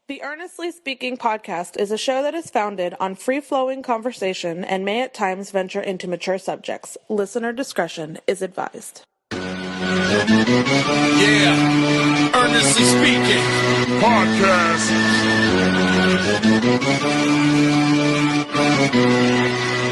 The Earnestly Speaking podcast is a show that is founded on free-flowing conversation and may at times venture into mature subjects. Listener discretion is advised. Yeah, Earnestly Speaking podcast.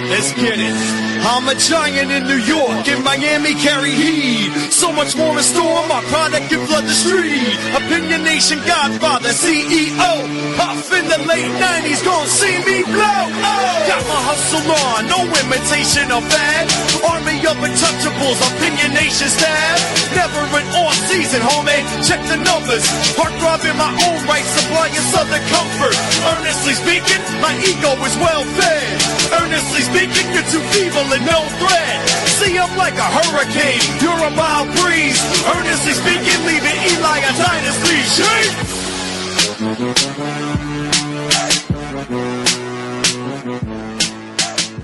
Let's get it. I'm a giant in New York, in Miami carry heat. So much more in store, my product can flood the street. Opinion Nation Godfather, CEO. Puff in the late 90s, gon' see me blow. Oh, got my hustle on, no imitation of that. Army of untouchables, Opinion Nation staff. Never an off season, homie, check the numbers. Heart throb in my own right, supplying southern comfort. Earnestly speaking, my ego is well fed. Earnestly speaking, you're too feeble and no threat. See, I'm like a hurricane, you're a mild breeze. Earnestly speaking, leaving Eli a dynasty. Shake!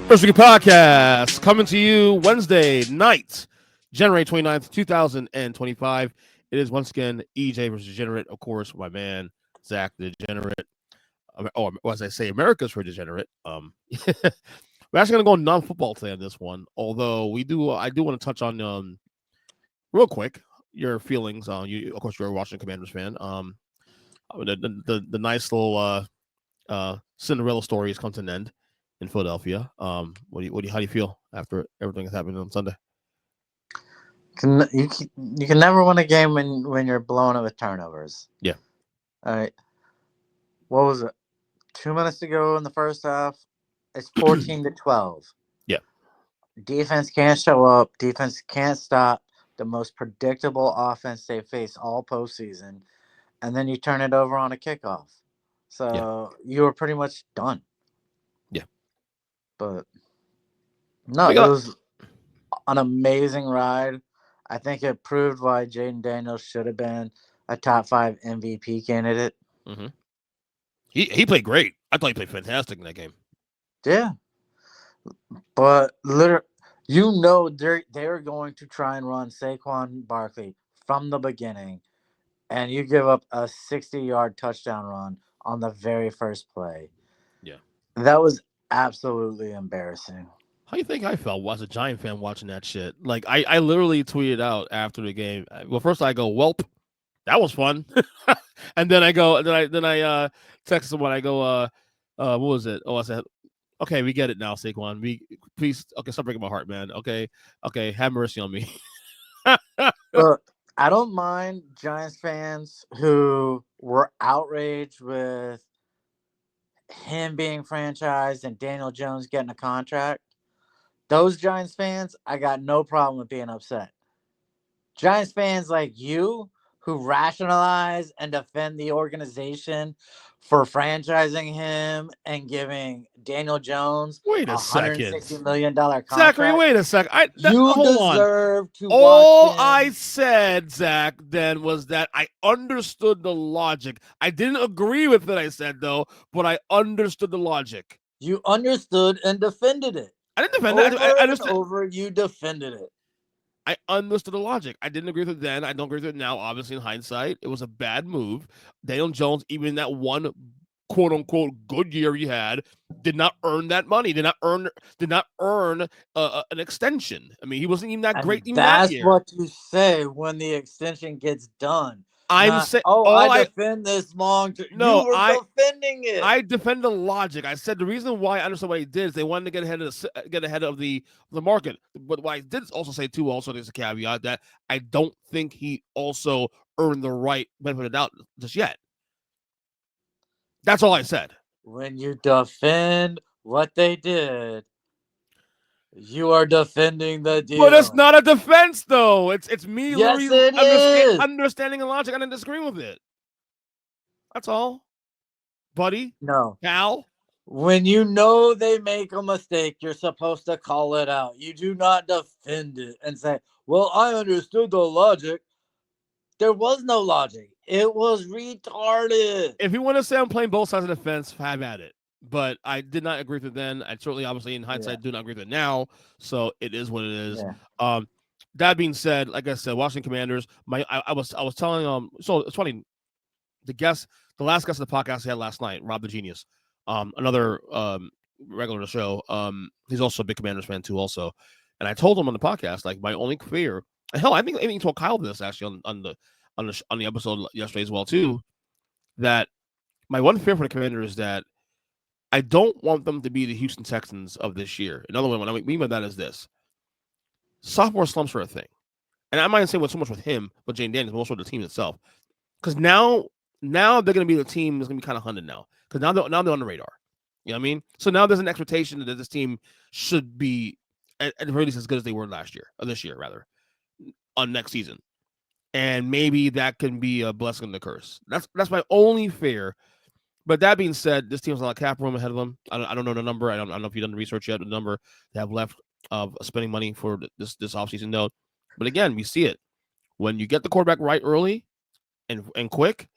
Earnestly Podcast coming to you Wednesday night, January 29th, 2025. It is once again EJ versus Degenerate, of course, my man, Zack The Degenerate. Or as I say, America's for Degenerate. We're actually going to go non-football today on this one, although I do want to touch on, real quick, your feelings. You, of course, you're a Washington Commanders fan. The nice little Cinderella story has come to an end in Philadelphia. How do you feel after everything that's happened on Sunday? You can never win a game when you're blowing it with turnovers. Yeah. All right. What was it? 2 minutes to go in the first half. It's 14-12. Yeah. Defense can't show up. Defense can't stop the most predictable offense they face all postseason. And then you turn it over on a kickoff. So you were pretty much done. Yeah. But no, it was an amazing ride. I think it proved why Jaden Daniels should have been a top 5 MVP candidate. Mm-hmm. He played great. I thought he played fantastic in that game. Yeah. But literally, they're going to try and run Saquon Barkley from the beginning, and you give up a 60-yard touchdown run on the very first play. Yeah. That was absolutely embarrassing. How do you think I felt as a Giant fan watching that shit? Like, I literally tweeted out after the game. Well, first I go, "Welp, that was fun," and then I text someone. I go, "What was it?" Oh, I said, "Okay, we get it now, Saquon. Please, okay, stop breaking my heart, man. Okay, have mercy on me." Look, I don't mind Giants fans who were outraged with him being franchised and Daniel Jones getting a contract. Those Giants fans, I got no problem with being upset. Giants fans like you who rationalize and defend the organization for franchising him and giving Daniel Jones $160 million contract. Zachary, wait a second. You deserve to All watch him. I said, Zach, then was that I understood the logic. I didn't agree with it, I said, though, but I understood the logic. You understood and defended it. I didn't defend it. I understood. You defended it. I understood the logic. I didn't agree with it then. I don't agree with it now. Obviously, in hindsight, it was a bad move. Daniel Jones, even in that one "quote unquote" good year he had, did not earn that money. Did not earn an extension. I mean, he wasn't even that great. That's that year. What you say when the extension gets done. I'm saying, I defend this long term. No, you were defending it. I defend the logic. I said the reason why I understand what he did is they wanted to get ahead of the market. But what I did also say too, also there's a caveat that I don't think he also earned the right benefit of the doubt just yet. That's all I said. When you defend what they did, you are defending the deal. But it's not a defense, though. It's me understanding the logic and disagreeing with it. That's all, buddy. No, pal. When you know they make a mistake, you're supposed to call it out. You do not defend it and say, "Well, I understood the logic." There was no logic. It was retarded. If you want to say I'm playing both sides of the fence, have at it. But I did not agree with it then. I certainly, obviously, in hindsight, do not agree with it now. So it is what it is. Yeah. That being said, like I said, Washington Commanders. I was telling so it's funny. the last guest of the podcast I had last night, Rob the Genius, another regular to the show. He's also a big Commanders fan too, also. And I told him on the podcast, like, my only fear, and hell, I think I even told Kyle this actually on the episode yesterday as well too, that my one fear for the Commanders is that I don't want them to be the Houston Texans of this year. In other words, what I mean by that is this: sophomore slumps are a thing, and I'm not saying so much with him, but Jane Daniels, but also the team itself, because now they're going to be the team that's going to be kind of hunted now, because now they're on the radar. You know what I mean? So now there's an expectation that this team should be at the very least as good as they were last year, or this year rather, on next season. And maybe that can be a blessing and a curse. That's my only fear. But that being said, this team has a lot of cap room ahead of them. I don't know the number. I don't know if you've done the research yet. The number they have left of spending money for this offseason, though. But again, we see it when you get the quarterback right early and quick.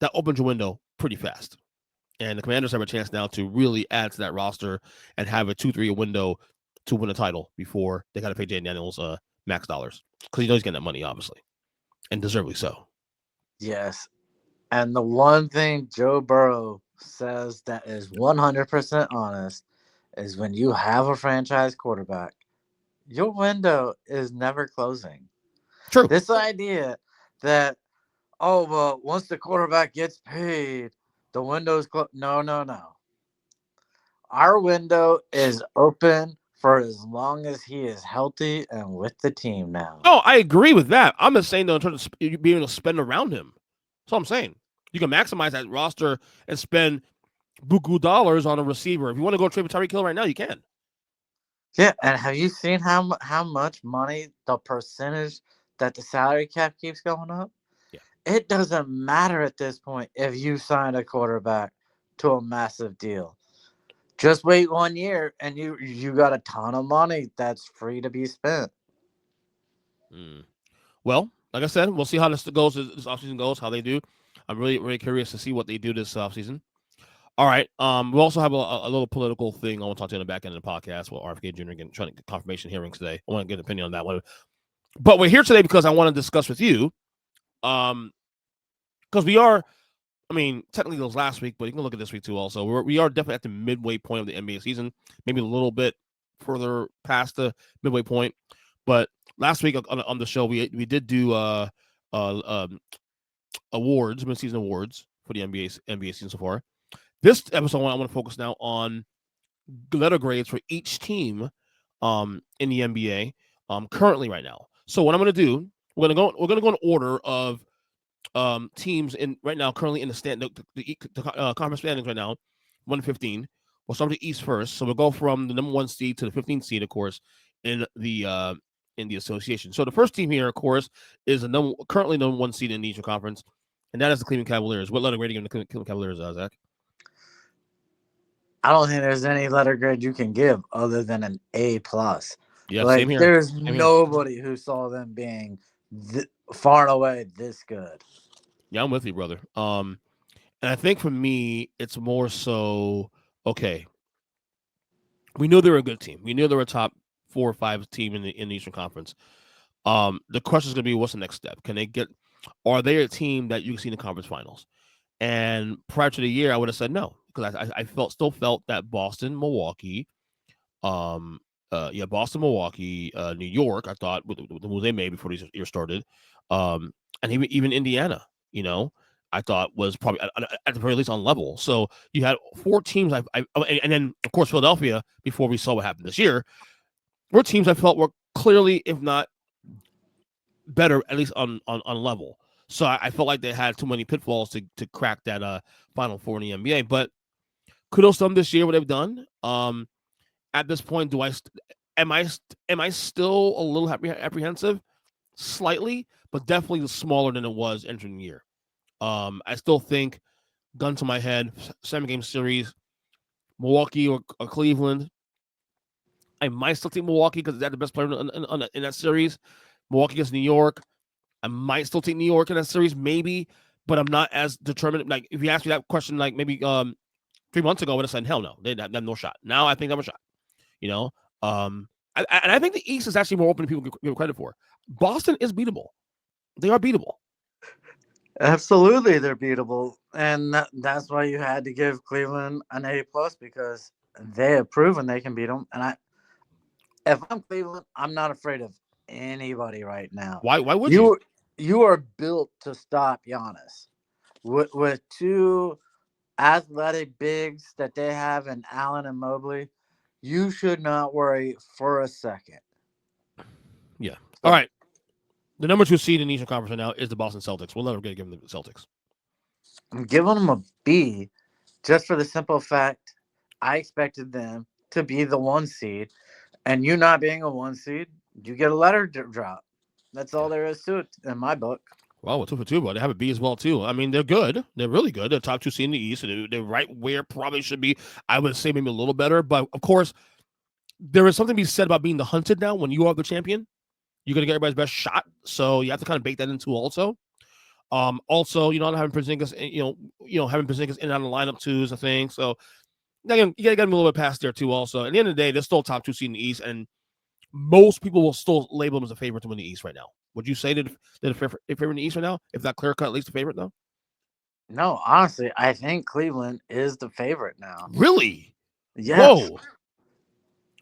That opens your window pretty fast. And the Commanders have a chance now to really add to that roster and have a 2-3 window to win a title before they got to pay Jay Daniels max dollars, because he's getting that money, obviously, and deservedly so. Yes. And the one thing Joe Burrow says that is 100% honest is when you have a franchise quarterback, your window is never closing. True. This idea that, oh, well, once the quarterback gets paid, the window's closed. No. Our window is open for as long as he is healthy and with the team now. Oh, I agree with that. I'm just saying, though, in terms of being able to spend around him. That's all I'm saying. You can maximize that roster and spend buku dollars on a receiver. If you want to go trade with Tyreek Hill right now, you can. Yeah, and have you seen how much money, the percentage that the salary cap keeps going up? Yeah. It doesn't matter at this point if you signed a quarterback to a massive deal. Just wait 1 year, and you got a ton of money that's free to be spent. Well, like I said, we'll see how this offseason goes, how they do. I'm really, really curious to see what they do this offseason. All right. We also have a little political thing I want to talk to you in the back end of the podcast with RFK Jr. trying to get confirmation hearings today. I want to get an opinion on that one. But we're here today because I want to discuss with you, because we are, I mean, technically it was last week, but you can look at this week too also. We are definitely at the midway point of the NBA season, maybe a little bit further past the midway point. But last week on the show, we did do awards, midseason awards for the NBA season so far. This episode, I want to focus now on letter grades for each team in the NBA currently right now. So what I'm going to do, we're going to go in order of teams in right now currently in the conference standings right now, 1-15. We'll start with the East first. So we'll go from the number 1 seed to the 15th seed, of course, in the association. So the first team here, of course, is currently number 1 seed in the Eastern Conference, and that is the Cleveland Cavaliers. What letter grade are you giving the Cleveland Cavaliers, Zach? I don't think there's any letter grade you can give other than an A+. Yeah, like, same here. There's nobody who saw them being far and away this good. Yeah, I'm with you, brother. And I think for me, it's more so, okay, we knew they were a good team. We knew they were a top 4 or 5 team in the Eastern Conference. The question is going to be, what's the next step? Are they a team that you can see in the conference finals? And prior to the year, I would have said no, because I still felt that Boston, Milwaukee, Boston, Milwaukee, New York, I thought with the moves they made before the year started, and even Indiana, I thought was probably at the very least on level. So you had 4 teams, and then of course Philadelphia, before we saw what happened this year, were teams I felt were clearly, if not better, at least on level. So I felt like they had too many pitfalls to crack that Final Four in the NBA. But kudos to them this year, what they've done. At this point, am I still a little apprehensive? Slightly, but definitely smaller than it was entering the year. I still think, gun to my head, 7-game series, Milwaukee or Cleveland. I might still take Milwaukee because they're the best player in that series. Milwaukee against New York. I might still take New York in that series, maybe, but I'm not as determined. Like, if you asked me that question, like maybe 3 months ago, I would have said, hell no, they have no shot. Now I think they have a shot. And I think the East is actually more open than people give credit for. Boston is beatable. They are beatable. Absolutely, they're beatable, and that's why you had to give Cleveland an A+ because they have proven they can beat them. And if I'm Cleveland, I'm not afraid of anybody right now. Why would you? You are built to stop Giannis with two athletic bigs that they have in Allen and Mobley. You should not worry for a second. Yeah. So, All right. The number 2 seed in the Eastern Conference right now is the Boston Celtics. We'll never give them the Celtics. I'm giving them a B just for the simple fact I expected them to be the 1 seed, and you not being a 1 seed, you get a letter drop. That's all there is to it in my book. Well, we're 2 for 2, but they have a B as well, too. I mean, they're good. They're really good. They're top 2 seed in the East. They're right where probably should be. I would say maybe a little better. But, of course, there is something to be said about being the hunted now. When you are the champion, you're going to get everybody's best shot. So you have to kind of bake that into also. Also, not having Porzingis, having Porzingis in and out of the lineup, too, is a thing. So you got to get them a little bit past there, too, also. At the end of the day, they're still top 2 seed in the East, and most people will still label them as a favorite to win the East right now. Would you say that they're a favorite in the East right now? If not clear cut, at least a favorite, though? No, honestly, I think Cleveland is the favorite now. Really? Yes. Whoa.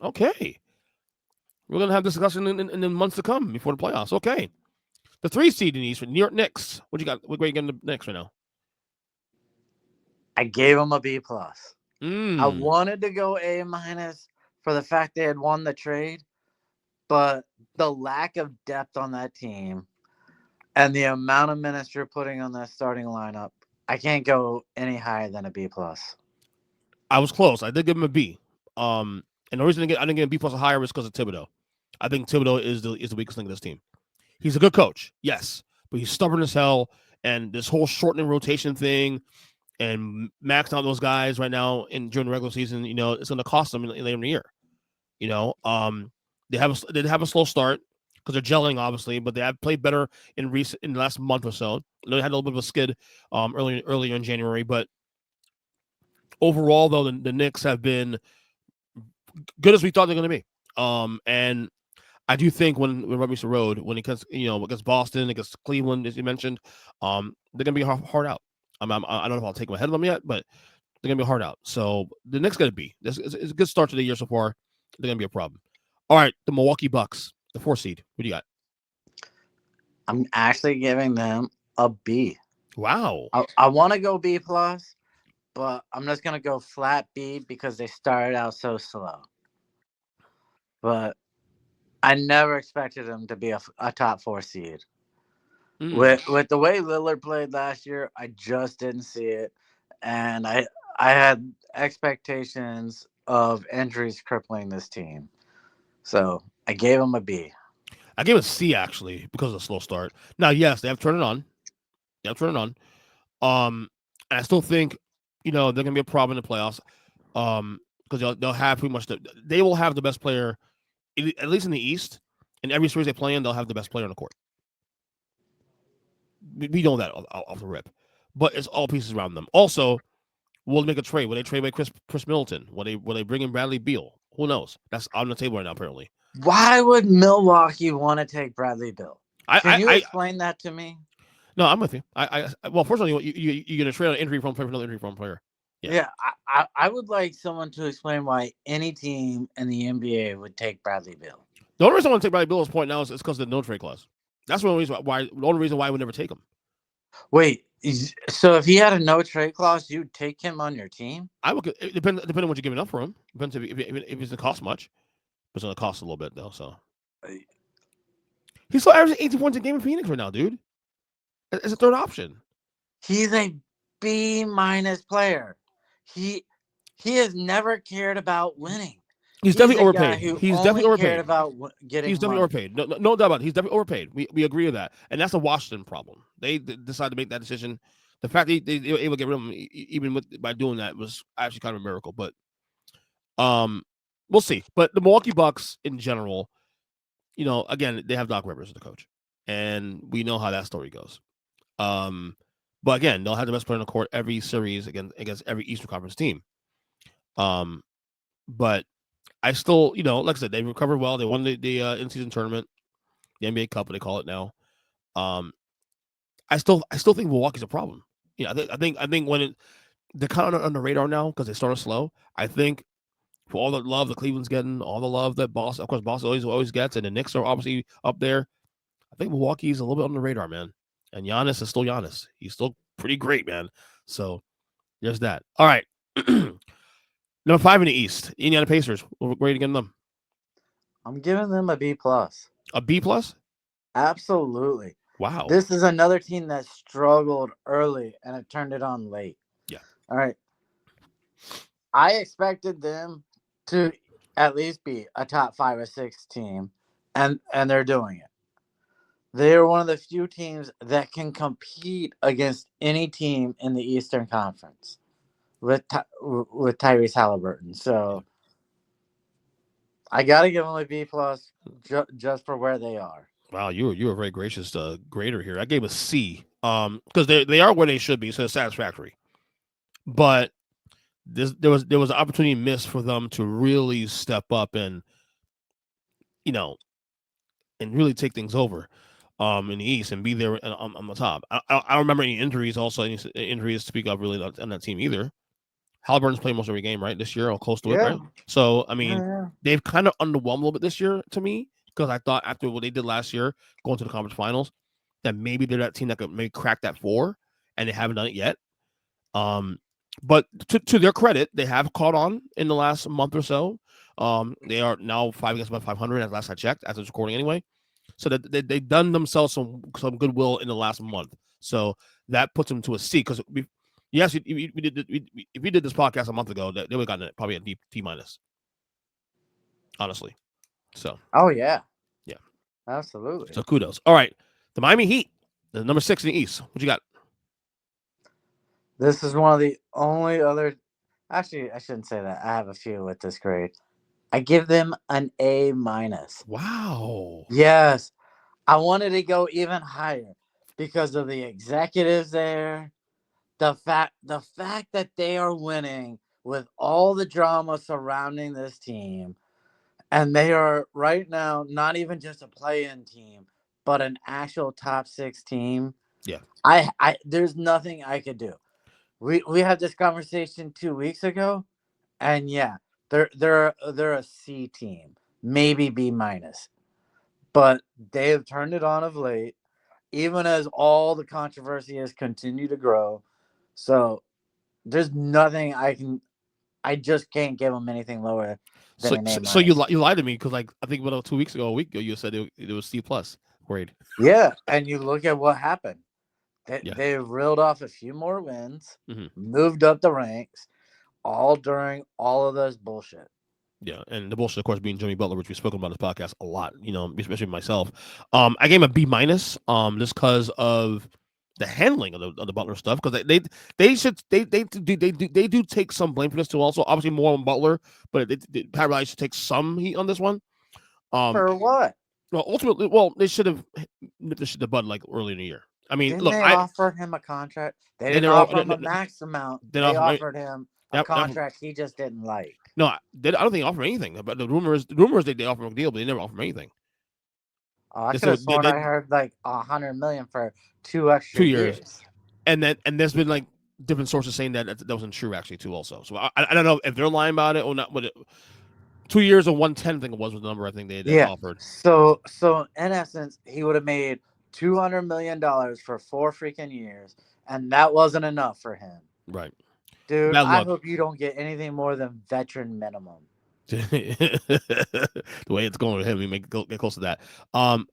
Okay. We're going to have this discussion in the months to come before the playoffs. Okay. The 3 seed in the East, New York Knicks. What you got? What grade you getting the Knicks right now? I gave them a B+. I Mm. wanted to go A- for the fact they had won the trade, but the lack of depth on that team and the amount of minutes you're putting on that starting lineup, I can't go any higher than a B+. I was close. I did give him a B. And the reason I didn't get a B+ higher was because of Thibodeau. I think Thibodeau is the weakest link of this team. He's a good coach, yes, but he's stubborn as hell. And this whole shortening rotation thing and maxing out those guys right now during the regular season, it's going to cost them later in the year. They have a slow start because they're gelling, obviously, but they have played better in the last month or so. They had a little bit of a skid earlier in January, but overall, though, the Knicks have been good as we thought they're going to be. And I do think when Rubber meets the road, when it comes, against Boston, against Cleveland, as you mentioned, they're going to be hard out. I don't know if I'll take them ahead of them yet, but they're going to be hard out. So the Knicks going to be. It's a good start to the year so far. They're going to be a problem. All right, the Milwaukee Bucks, the 4 seed. What do you got? I'm actually giving them a B. Wow. I want to go B+, but I'm just going to go flat B because they started out so slow. But I never expected them to be a top 4 seed. With the way Lillard played last year, I just didn't see it. And I had expectations of injuries crippling this team. So I gave them a B. I gave it a C, actually, because of the slow start. Now, yes, they have turned it on. And I still think, they're going to be a problem in the playoffs. Because they'll have pretty much they will have the best player, at least in the East. In every series they play in, they'll have the best player on the court. We know that off the rip. But it's all pieces around them. Also, will they make a trade? Will they trade away Chris Middleton? Will they bring in Bradley Beal? Who knows? That's on the table right now, apparently. Why would Milwaukee want to take Bradley Beal? Can you explain that to me? No, I'm with you. Well, first of all, you're going to trade an injury from another injury from player. Yeah, I would like someone to explain why any team in the NBA would take Bradley Beal. The only reason I want to take Bradley Beal's point now is because of the no trade clause. That's the only reason why I would never take him. Wait, so if he had a no trade clause, you'd take him on your team? I would. Depending on what you're giving up for him. Depends if it doesn't cost much. It's going to cost a little bit though. So he's still averaging 18 points a game in Phoenix right now, dude. It's a third option. He's a B- player. He has never cared about winning. He's definitely overpaid. He's definitely overpaid. About getting he's definitely overpaid. No doubt about it. He's definitely overpaid. We agree with that, and that's a Washington problem. They decided to make that decision. The fact that they were able to get rid of him, even by doing that, was actually kind of a miracle. But we'll see. But the Milwaukee Bucks in general, again, they have Doc Rivers as the coach, and we know how that story goes. But again, they'll have the best player on the court every series against every Eastern Conference team. But I still, like I said, they recovered well. They won the in-season tournament, the NBA Cup, what they call it now. I still think Milwaukee's a problem. Yeah, I think when they're kind of on the radar now because they started slow. I think for all the love the Cleveland's getting, all the love that Boston, of course, Boston always gets, and the Knicks are obviously up there. I think Milwaukee's a little bit on the radar, man. And Giannis is still Giannis. He's still pretty great, man. So there's that. All right. Number 5 in the East, Indiana Pacers. We're ready to get them. I'm giving them a B+. A B+? Absolutely. Wow. This is another team that struggled early and it turned it on late. Yeah. All right. I expected them to at least be a top 5 or 6 team, and they're doing it. They're one of the few teams that can compete against any team in the Eastern Conference with Tyrese Halliburton. So I got to give them a B+ just for where they are. Wow, you were very gracious grader here. I gave a C because they are where they should be, so it's satisfactory. But there was an opportunity missed for them to really step up and and really take things over in the East and be there on the top. I don't remember any injuries. Also, any injuries to speak of really on that team either. Halliburton's playing most every game, right, this year, or close to it, right? So, I mean, they've kind of underwhelmed a little bit this year to me because I thought after what they did last year, going to the conference finals, that maybe they're that team that could maybe crack that 4, and they haven't done it yet. But to their credit, they have caught on in the last month or so. They are now 5 against about 500 as last I checked, as it's recording anyway. So that they've done themselves some goodwill in the last month. So that puts them to a C because yes, if we did this podcast a month ago, they would have gotten probably a D, T-, honestly. So. Oh yeah, absolutely. So kudos. All right, the Miami Heat, the number 6 in the East. What you got? This is one of the only other. Actually, I shouldn't say that. I have a few with this grade. I give them an A-. Wow. Yes, I wanted to go even higher because of the executives there. The fact that they are winning with all the drama surrounding this team, and they are right now not even just a play-in team, but an actual top 6 team. Yeah. I there's nothing I could do. We had this conversation 2 weeks ago, and yeah, they're a C team, maybe B-, but they have turned it on of late, even as all the controversy has continued to grow. So there's nothing I just can't give them anything lower than an A-. So you lied to me because I think about 2 weeks ago, a week ago, you said it was C+ grade. Yeah, and you look at what happened. They reeled off a few more wins, moved up the ranks, all during all of this bullshit. Yeah, and the bullshit, of course, being Jimmy Butler, which we've spoken about in this podcast a lot, especially myself. I gave him a B-, just because of the handling of the Butler stuff, because they do take some blame for this too. Also, obviously more on Butler, but Pat Riley should take some heat on this one. For what? Well, ultimately, they should have nipped the bud like early in the year. I mean, didn't look, they offered him a contract. They didn't offer him a max amount. They offered him a contract he just didn't like. No, I don't think they offered anything. But the rumors they offered him a deal, but they never offered him anything. I could have sworn I heard like $100 million for 2 extra 2 years. And there's been like different sources saying that wasn't true actually too. Also, so I don't know if they're lying about it or not. But 2 years or 110, I think it was the number I think they offered. So in essence, he would have made $200 million for 4 freaking years, and that wasn't enough for him. Right. Dude, I hope you don't get anything more than veteran minimum. The way it's going with him, we may get close to that. I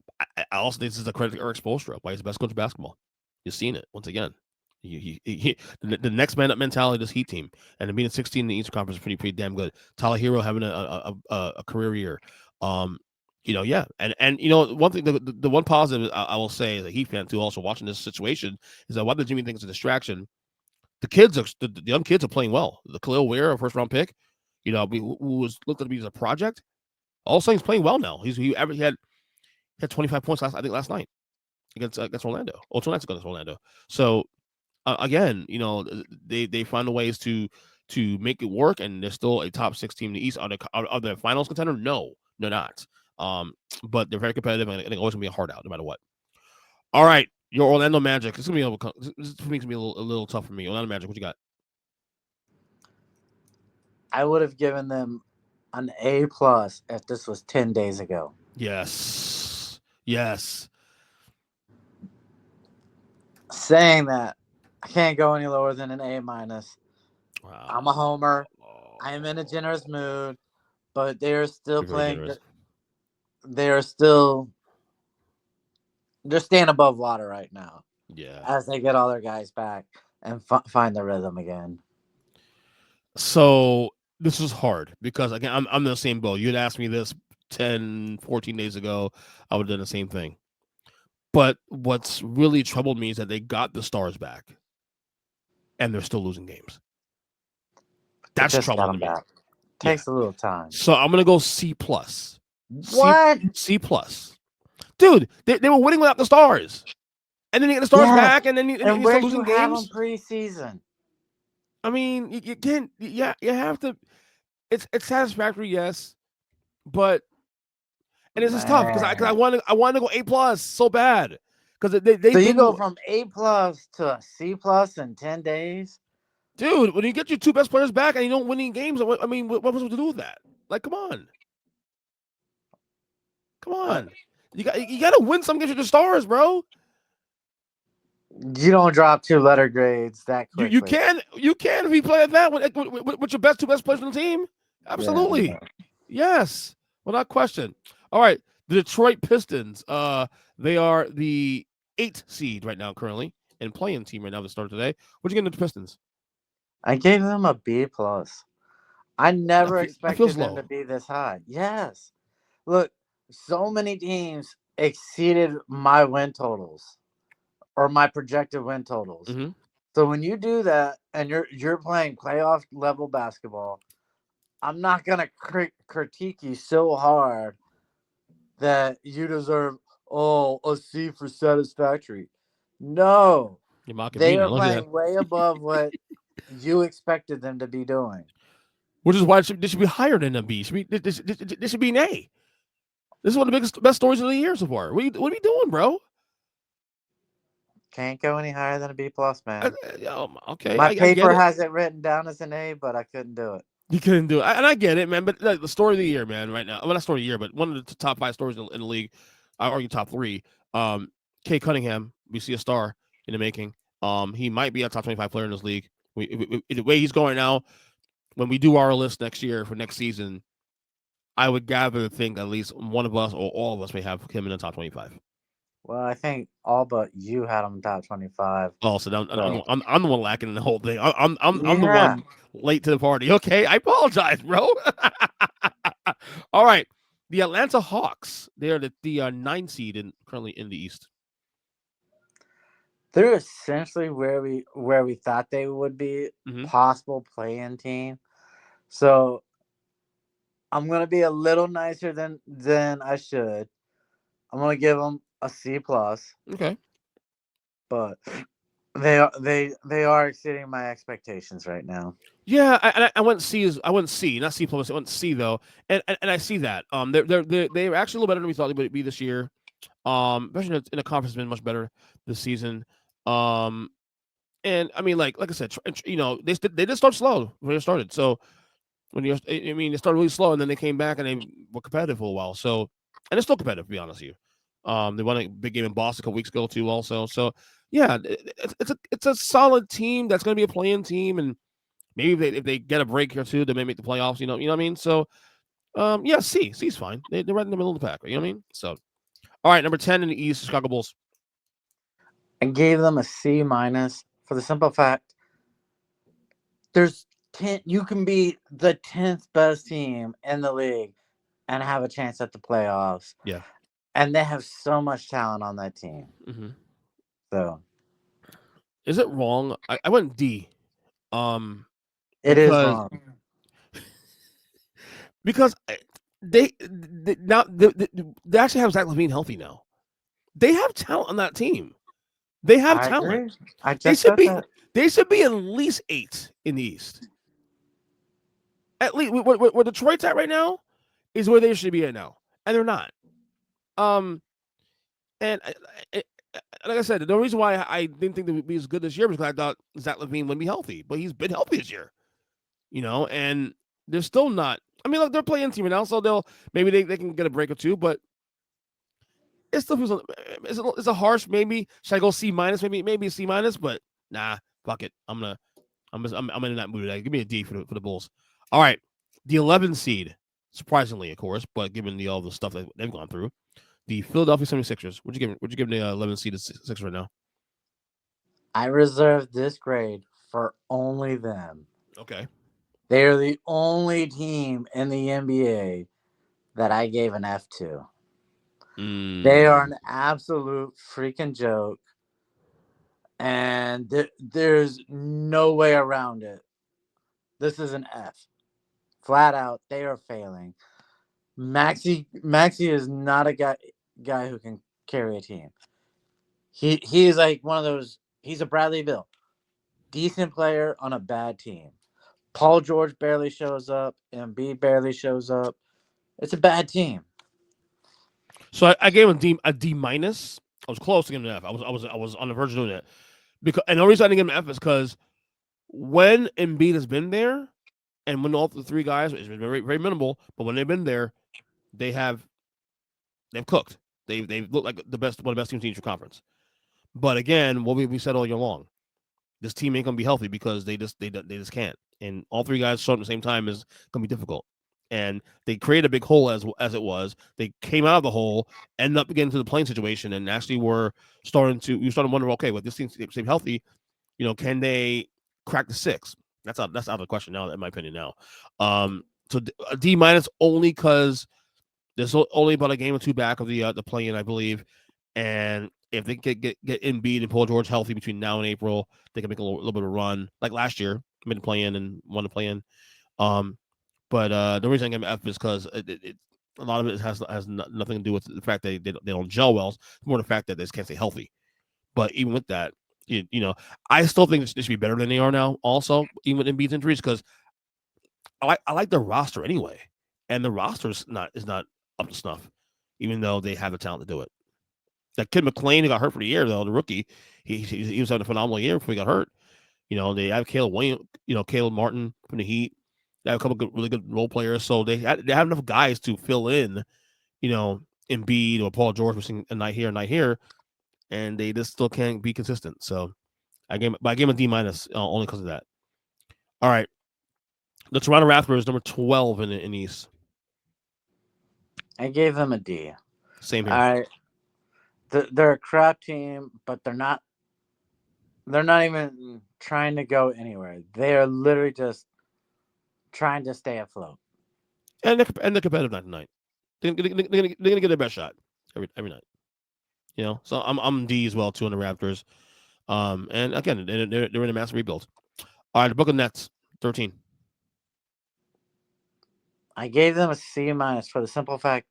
also think this is a credit to Eric Spoelstra, why he's the best coach of basketball. You've seen it once again. The next man up mentality of this Heat team, and being 16 in the Eastern Conference is pretty damn good. Tyler Hero having a career year. And one thing, the one positive I will say as a Heat fan too, also watching this situation, is that while the Jimmy thing is a distraction, the young kids are playing well. The Khalil Ware, a first round pick, who was looked at to be as a project, all of a sudden he's playing well now. He had 25 points last night against Orlando. Oh, 2 nights ago against Orlando. So again, they find the ways to make it work, and they're still a top 6 team in the East. Are they a finals contender? No, they're not. But they're very competitive, and I think always gonna be a hard out no matter what. All right, Your Orlando Magic. It's gonna be a little, this for me, it's gonna be a little tough for me. Orlando Magic. What you got? I would have given them an A plus if this was 10 days ago. Yes. Yes. Saying that, I can't go any lower than an A minus. Wow. I'm a homer. I am in a generous mood, but they are still playing. They are still. They're staying above water right now. Yeah. As they get all their guys back and find their rhythm again. So this was hard because, again, I'm in the same boat. You'd asked me this 10, 14 days ago, I would have done the same thing. But what's really troubled me is that they got the stars back and they're still losing games. That's troubling me. Takes a little time. So I'm going to go C+. What? C+. Dude, they were winning without the stars. And then you get the stars back, and then you start losing games. Have them preseason? I mean, you can't. Yeah, you have to. It's satisfactory, yes, but this is tough because I want to go A+ so bad because they. So you go from A+ to a C+ in 10 days, dude. When you get your two best players back and you don't win any games, I mean, what was supposed to do with that? Like, come on. You got to win some games with the stars, bro. You don't drop 2-letter grades that quickly. You can if you play at that with your two best players on the team. Absolutely. Yeah. Yes. Without question. All right. The Detroit Pistons. They are the 8th seed right now currently and playing team right now to start today. What'd you get into the Pistons? I gave them a B+. I never expected them to be this high. Yes. Look, so many teams exceeded my win totals or my projected win totals. Mm-hmm. So when you do that and you're playing playoff level basketball, I'm not gonna critique you so hard that you deserve a C for satisfactory. No, they are playing way above what you expected them to be doing. Which is why they should be higher than a B. This should be an A. This is one of the best stories of the year so far. What are you doing, bro? Can't go any higher than a B+, man. Okay. My paper has it written down as an A, but I couldn't do it. You couldn't do it. And I get it, man. But the story of the year, man, right now. Well, not story of the year, but one of the top 5 stories in the league. I argue top 3. Kay Cunningham, we see a star in the making. He might be a top 25 player in this league. The way he's going now, when we do our list next year for next season, I would gather think at least one of us or all of us may have him in the top 25. Well, I think all but you had him top 25. Oh, so I'm the one lacking in the whole thing. I'm the one late to the party. Okay, I apologize, bro. All right, the Atlanta Hawks. They're the 9th seed currently in the East. They're essentially where we thought they would be, possible play-in team. So I'm gonna be a little nicer than I should. I'm gonna give them a C+. Okay. But they are exceeding my expectations right now. Yeah, I went C, not C+. I went C though, and I see that. They're actually a little better than we thought they would be this year. Especially in the conference, has been much better this season. And I mean, like I said, they did start slow when they started. So they started really slow, and then they came back and they were competitive for a while. So, and they're still competitive, to be honest with you. They won a big game in Boston a couple weeks ago too, also. So, yeah, it's a solid team that's going to be a playing team, and maybe if they get a break here too, they may make the playoffs. You know what I mean? So, yeah, C's fine. They're right in the middle of the pack. You know what I mean? So, all right, number 10 in the East, Chicago Bulls. I gave them a C- for the simple fact there's 10. You can be the 10th best team in the league and have a chance at the playoffs. Yeah. And they have so much talent on that team. Mm-hmm. So, is it wrong? I went D. It is wrong because they actually have Zach LaVine healthy now. They have talent on that team. They have talent. They should be at least 8 in the East. At least where Detroit's at right now is where they should be at now, and they're not. And like I said, the reason why I didn't think that would be as good this year was because I thought Zach LaVine wouldn't be healthy, but he's been healthy this year. And they're still not. I mean, look, they're playing team now, so maybe they can get a break or two, but it still feels it's a harsh maybe. Should I go C minus? Maybe C minus, but nah, fuck it. I'm in that mood. Give me a D for the Bulls. All right, the 11 seed, surprisingly, of course, but given all the stuff that they've gone through, the Philadelphia 76ers. Would you give the 11 seed to 6 right now? I reserved this grade for only them. Okay. They are the only team in the NBA that I gave an F to. They are an absolute freaking joke. And there's no way around it. This is an F. Flat out, they are failing. Maxey is not a guy who can carry a team. He is like one of those. He's a Bradley Beal, decent player on a bad team. Paul George barely shows up. Embiid barely shows up. It's a bad team. So I gave him a D minus. I was close to giving an F. I was on the verge of doing that and the reason I didn't give him an F is because when Embiid has been there, and when all the three guys, it's been very very minimal, but when they've been there, they've cooked. They've looked like one of the best teams in the conference. But again, what we said all year long, this team ain't gonna be healthy because they just can't. And all three guys starting at the same time is gonna be difficult. And they created a big hole as it was. They came out of the hole, ended up getting to the playing situation, and actually were starting to wonder, okay, with this team stay healthy, can they crack the 6? That's out of the question now, in my opinion. Now, so a D minus only because there's only about a game or two back of the play-in, I believe, and if they can get Embiid and Paul George healthy between now and April, they can make a little bit of a run like last year, made the play-in and won the play-in. But the reason I give them F is because a lot of it has nothing to do with the fact that they don't gel well. It's more the fact that they just can't stay healthy. But even with that, I still think they should be better than they are now. Also, even with Embiid's injuries, because I like their roster anyway, and the roster is not up to snuff, even though they have the talent to do it. That kid McClain who got hurt for the year, though, the rookie, he was having a phenomenal year before he got hurt. They have Caleb Martin from the Heat. They have a couple really good role players, so they have enough guys to fill in, Embiid or Paul George missing a night here, and they just still can't be consistent. So I gave him a D minus only because of that. All right, the Toronto Raptors, number 12 in the East. I gave them a D. Same here. They're a crap team, but they're not even trying to go anywhere. They are literally just trying to stay afloat. And they're competitive night to night. They're gonna get their best shot every night. So I'm D as well too on the Raptors. And again, they're in a massive rebuild. All right, the Brooklyn Nets, 13. I gave them a C minus for the simple fact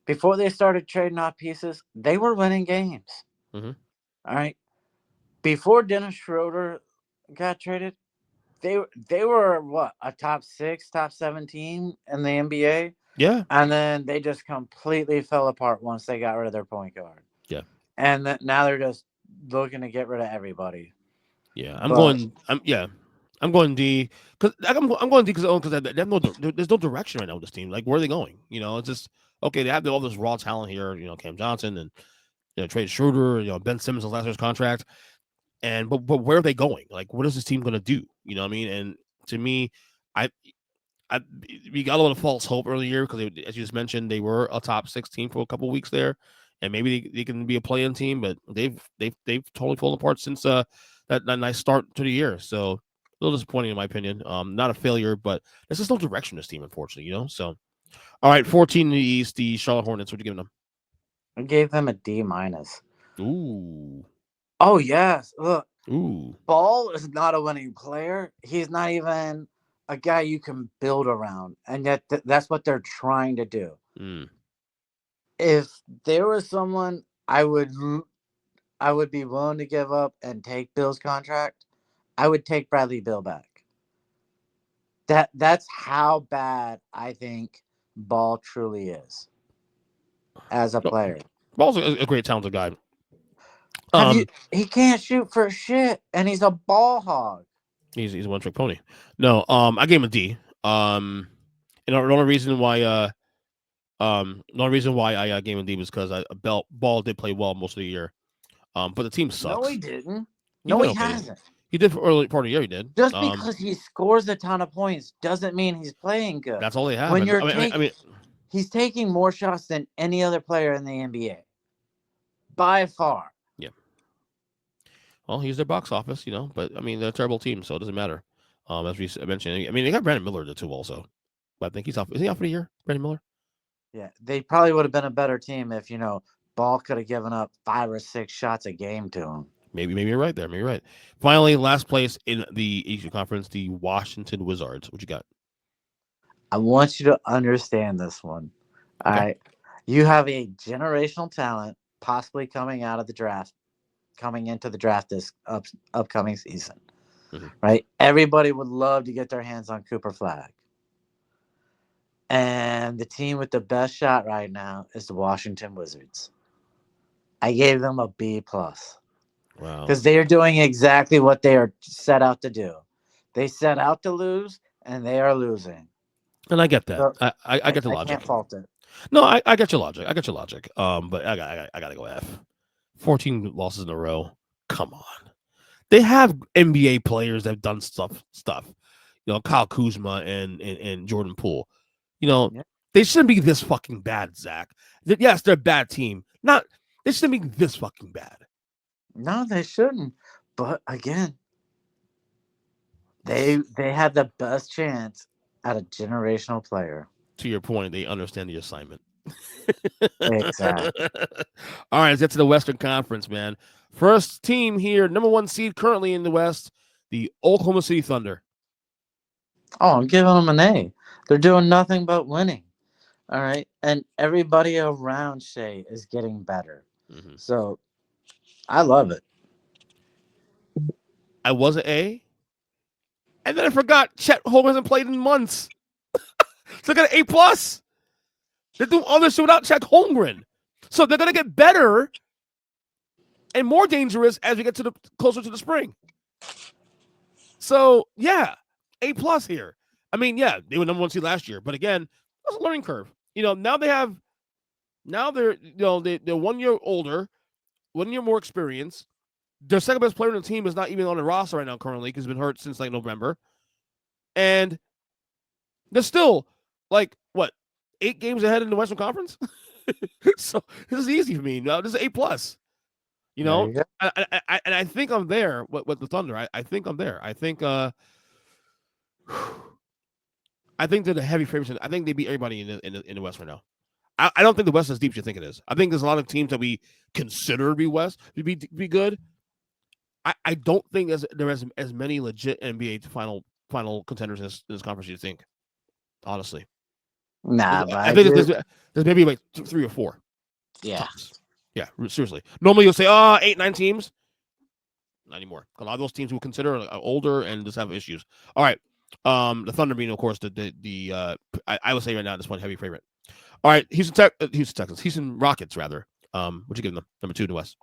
before they started trading off pieces, they were winning games. Mm-hmm. All right. Before Dennis Schroeder got traded, they were what, a top 6, top 17 in the NBA. Yeah. And then they just completely fell apart once they got rid of their point guard. Yeah. And now they're just looking to get rid of everybody. Yeah, I'm going D because I'm going D because there's no direction right now with this team. Like, where are they going? It's just okay. They have all this raw talent here. Cam Johnson and trade Schroeder. Ben Simmons' last year's contract. But where are they going? Like, what is this team going to do? You know what I mean? And to me, we got a little false hope early year because, as you just mentioned, they were a top 6 team for a couple of weeks there, and maybe they can be a play-in team. But they've totally fallen apart since that nice start to the year. So a little disappointing in my opinion. Not a failure, but there's just no direction in this team, unfortunately. So, all right, 14 in the East, the Charlotte Hornets. What are you giving them? I gave them a D minus. Ooh. Oh yes. Look. Ooh. Ball is not a winning player. He's not even a guy you can build around, and yet that's what they're trying to do. Mm. If there was someone I would be willing to give up and take Bill's contract, I would take Bradley Beal back. That's how bad I think Ball truly is as a player. Ball's a great talented guy. He can't shoot for shit, and he's a ball hog. He's a one trick pony. No, I gave him a D. And the only reason why I gave him a D was because Ball did play well most of the year. But the team sucks. No, he didn't. He hasn't. He did for early part of the year. He did. Just because he scores a ton of points doesn't mean he's playing good. That's all they have. When he's taking more shots than any other player in the NBA, by far. Yeah. Well, he's their box office, but they're a terrible team, so it doesn't matter. As we mentioned, they got Brandon Miller too, also. But I think he's off. Is he off for the year, Brandon Miller? Yeah, they probably would have been a better team if Ball could have given up 5 or 6 shots a game to him. Maybe you're right there. Maybe you're right. Finally, last place in the Eastern Conference, the Washington Wizards. What you got? I want you to understand this one. Okay. All right. You have a generational talent possibly coming into the draft this upcoming season. Mm-hmm. Right? Everybody would love to get their hands on Cooper Flag. And the team with the best shot right now is the Washington Wizards. I gave them a B+. Wow. Because they are doing exactly what they are set out to do. They set out to lose, and they are losing. And I get that. So, I get the logic. I can't fault it. No, I get your logic. But I gotta go F. 14 losses in a row. Come on. They have NBA players that have done stuff. Kyle Kuzma and Jordan Poole. They shouldn't be this fucking bad, Zach. Yes, they're a bad team. They shouldn't be this fucking bad. No, they shouldn't. But again, they had the best chance at a generational player. To your point, they understand the assignment. Exactly. All right, let's get to the Western Conference, man. First team here, number 1 seed currently in the West, the Oklahoma City Thunder. Oh, I'm giving them an A. They're doing nothing but winning. All right. And everybody around Shea is getting better. Mm-hmm. So I love it. I was an A. And then I forgot Chet Holmgren hasn't played in months. So they got an A+. They're doing all this shit without Chet Holmgren. So they're going to get better and more dangerous as we get closer to the spring. So, yeah, A+ here. They were number 1 seed last year. But again, it was a learning curve. Now they're 1 year older, 1 year more experience. Their second best player on the team is not even on the roster right now currently because he's been hurt since November. And they're still 8 games ahead in the Western Conference? So this is easy for me. No, this is A+. I think I'm there with the Thunder. I think I'm there. I think they're the heavy favorites. I think they beat everybody in the West right now. I don't think the West is as deep as you think it is. I think there's a lot of teams that we consider to be West to be good. I don't think there is as many legit NBA final contenders in this conference as you think. Honestly. Nah, I think there's maybe 3 or 4. Yeah. Tops. Yeah, seriously. Normally you'll say, 8, 9 teams. Not anymore. A lot of those teams will consider older and just have issues. All right. The Thunder being, of course, I would say right now at this point, heavy favorite. All right, Houston Rockets, rather. What you giving them? Number 2 in the West.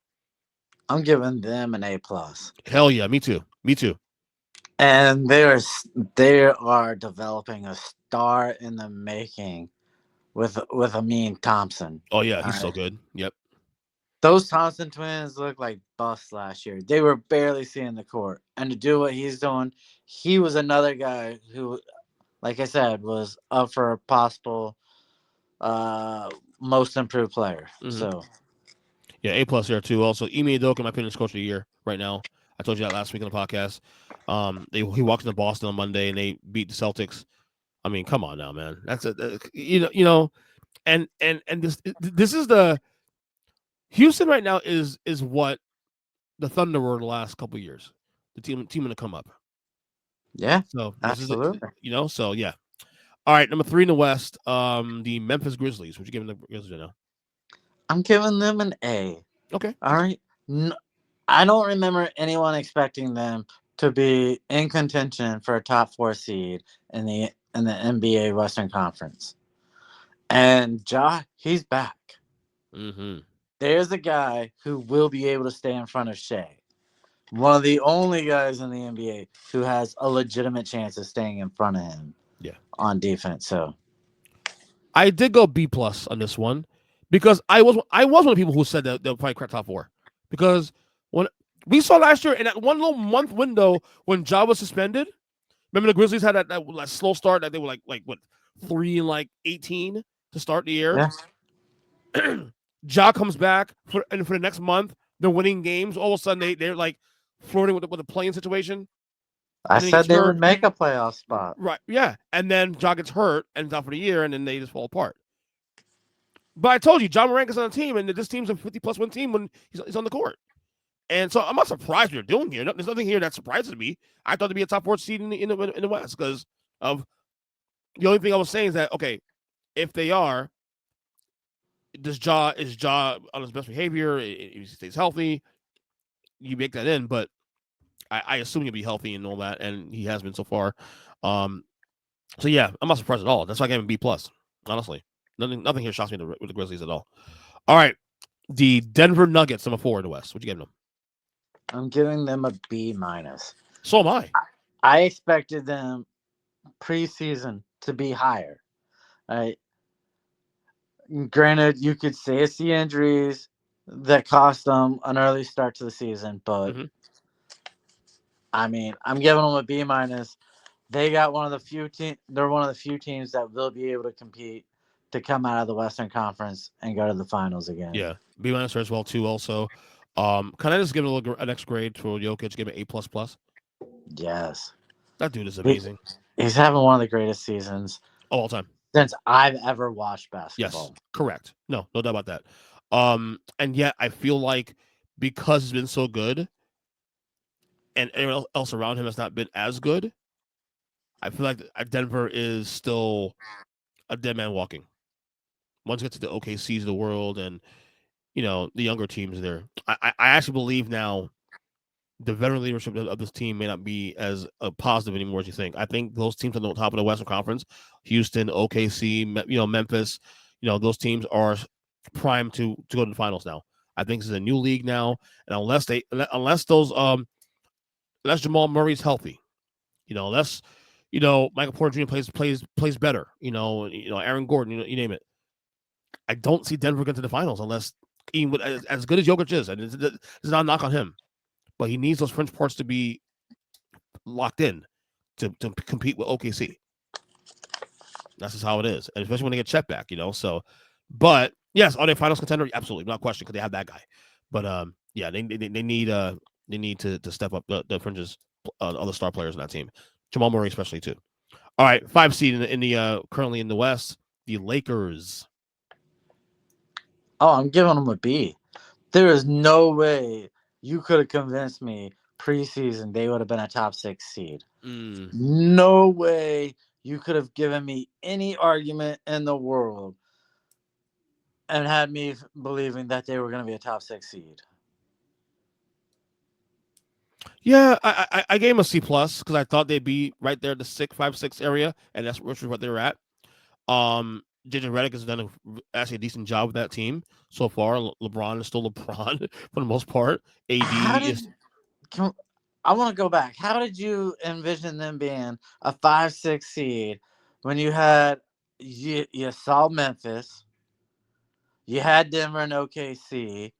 I'm giving them an A+. Hell yeah, me too. And they are developing a star in the making with Amin Thompson. Oh yeah, he's so good. Yep. Those Thompson twins looked like busts last year. They were barely seeing the court, and to do what he's doing, he was another guy who, like I said, was up for a possible most improved player. Mm-hmm. So. Yeah, A+ there too. Also, Ime Udoka, my opinion, is coach of the year right now. I told you that last week on the podcast. He walked into Boston on Monday and they beat the Celtics. Come on now, man. That's and this is the Houston right now is what the Thunder were the last couple of years. The team to come up. Yeah. So absolutely. So yeah. All right, number 3 in the West, the Memphis Grizzlies. What you giving the Grizzlies right now? I'm giving them an A. Okay. All right. No, I don't remember anyone expecting them to be in contention for a top 4 seed in the NBA Western Conference. And Ja, he's back. Mm-hmm. there's a guy who will be able to stay in front of Shea. One of the only guys in the NBA who has a legitimate chance of staying in front of him on defense. So I did go B+ on this one because I was one of the people who said that they'll probably crack top 4. Because when we saw last year in that one little month window when Ja was suspended, remember the Grizzlies had that slow start that they were like what 3-18 to start the year. yeah. Ja comes back for the next month, they're winning games. All of a sudden they're like flirting with the playing situation. I said they would make a playoff spot. Right, yeah. And then Ja gets hurt and is out for the year, and then they just fall apart. But I told you, Ja Morant is on the team, and this team's a 50+ win team when he's on the court. And so I'm not surprised what they're doing here. There's nothing here that surprises me. I thought to be a top 4 seed in the West because of the only thing I was saying is that, okay, if they are, is Ja on his best behavior? If he stays healthy, you make that in. But I assume he'll be healthy and all that, and he has been so far. So yeah, I'm not surprised at all. That's why I gave him B+. Honestly, nothing here shocks me with the Grizzlies at all. All right, the Denver Nuggets, number 4 in the West. What you giving them? I'm giving them a B-. So am I. I expected them preseason to be higher. Right. Granted, you could say it's the injuries that cost them an early start to the season, but I mean, I'm giving them a B-. They got one of the few teams. They're one of the few teams that will be able to compete to come out of the Western Conference and go to the finals again. Yeah, B- as well too. Also, can I just give an X grade for Jokic? Give it A++. Yes, that dude is amazing. He's having one of the greatest seasons of all time since I've ever watched basketball. Yes, correct. No doubt about that. And yet I feel like because he's been so good, and everyone else around him has not been as good, I feel like Denver is still a dead man walking. Once you get to the OKCs of the world and, the younger teams there, I actually believe now the veteran leadership of this team may not be as positive anymore as you think. I think those teams on the top of the Western Conference, Houston, OKC, Memphis, those teams are primed to go to the finals now. I think this is a new league now, and unless Jamal Murray's healthy, unless Michael Porter Jr. plays better, Aaron Gordon, you name it. I don't see Denver getting to the finals unless, even with as good as Jokic is, and this is not a knock on him, but he needs those French parts to be locked in to compete with OKC. That's just how it is, and especially when they get Chet back, So, but yes, are they finals contender? Absolutely, not question, because they have that guy. But yeah, they need to step up the fringes, other star players in that team. Jamal Murray especially too. All right, 5 seed in the currently in the West, the Lakers. Oh, I'm giving them a B. There is no way you could have convinced me preseason they would have been a top 6 seed. No way you could have given me any argument in the world and had me believing that they were going to be a top 6 seed. Yeah, I gave them a C+ because I thought they'd be right there, the 5-6 area, and that's what they're at. JJ Redick has done actually a decent job with that team so far. LeBron is still LeBron for the most part. AD I want to go back. How did you envision them being a 5-6 seed when you had you saw Memphis, you had Denver and OKC,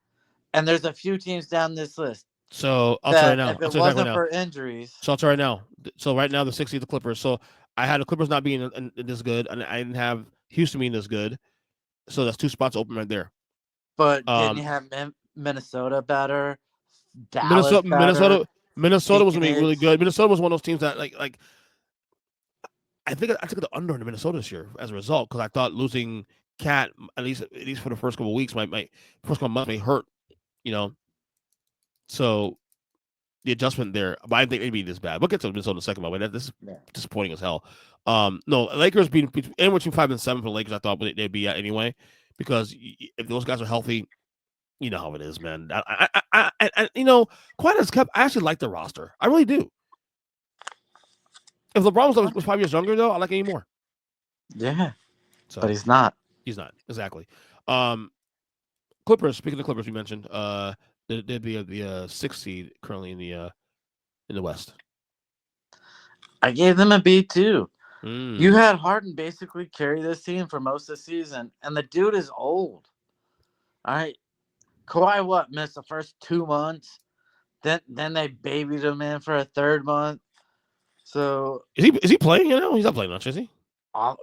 and there's a few teams down this list? So I'll tell you now. If it wasn't for injuries. So I'll tell you right now. So right now the 6th seed, the Clippers. So I had the Clippers not being this good, and I didn't have Houston being this good. So that's 2 spots open right there. But didn't you have Minnesota better? Dallas Minnesota was gonna be really good. Minnesota was one of those teams that like I think I took the under in Minnesota this year as a result, because I thought losing Cat at least for the first couple of weeks, my first couple of months may hurt, So the adjustment there, but I didn't think it'd be this bad. We'll get to Minnesota in a second, by the way. This is disappointing as hell. No, Lakers being anywhere between 5 and 7 for the Lakers, I thought they'd be at anyway, because if those guys are healthy, you know how it is, man. I quite as kept, I actually like the roster. I really do. If LeBron was 5 years younger, though, I like it any more. Yeah, so, but he's not. He's not, exactly. Clippers. Speaking of Clippers, we mentioned they'd be the 6th seed currently in the West. I gave them a B too. Mm. You had Harden basically carry this team for most of the season, and the dude is old. All right, Kawhi missed the first 2 months. Then they babied him in for a 3rd month. So is he playing? He's not playing much, is he? I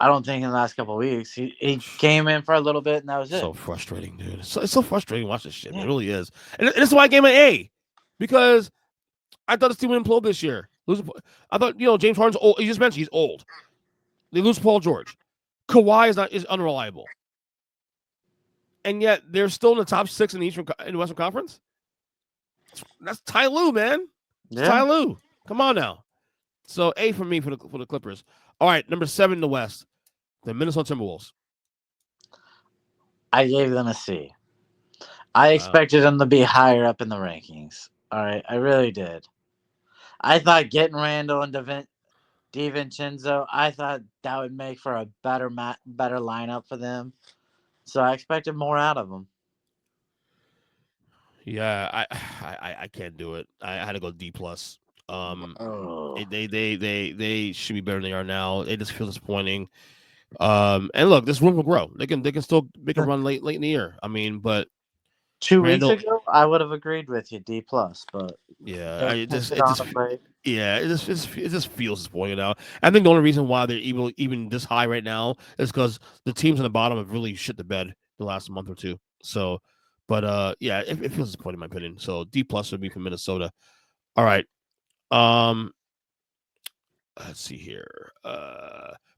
don't think in the last couple of weeks he came in for a little bit and that was it. So frustrating, dude. It's so frustrating to watch this shit. Yeah. It really is, and this is why I gave him an A, because I thought this team would implode this year. I thought James Harden's old. You just mentioned he's old. They lose Paul George. Kawhi is unreliable, and yet they're still in the top 6 in the Western Conference. That's Ty Lue, man. Yeah. Ty Lue. Come on now. So A for me for the Clippers. All right, number 7 in the West, the Minnesota Timberwolves. I gave them a C. I expected them to be higher up in the rankings. All right, I really did. I thought getting Randall and DiVincenzo, I thought that would make for a better lineup for them. So I expected more out of them. Yeah, I can't do it. I had to go D+. They should be better than they are now. It just feels disappointing. And look, this room will grow. They can still make a run late in the year. I mean, but 2 weeks ago, I would have agreed with you, D+. But yeah, it just feels disappointing now. I think the only reason why they're even this high right now is because the teams on the bottom have really shit the bed the last month or two. So, but yeah, it feels disappointing in my opinion. So D+ would be for Minnesota. All right. Let's see here.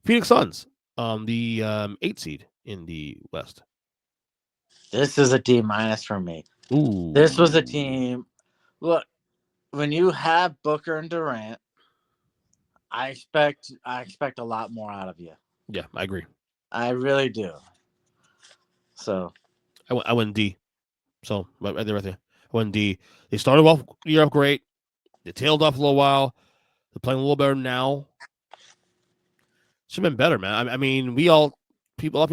Phoenix Suns, the 8th seed in the West. This is a D- for me. Ooh. This was a team. Look, when you have Booker and Durant, I expect a lot more out of you. Yeah, I agree. I really do. So I went D. So right there. I went D. They started off the year up great. They tailed off a little while. They're playing a little better now. Should have been better, man. I mean, a lot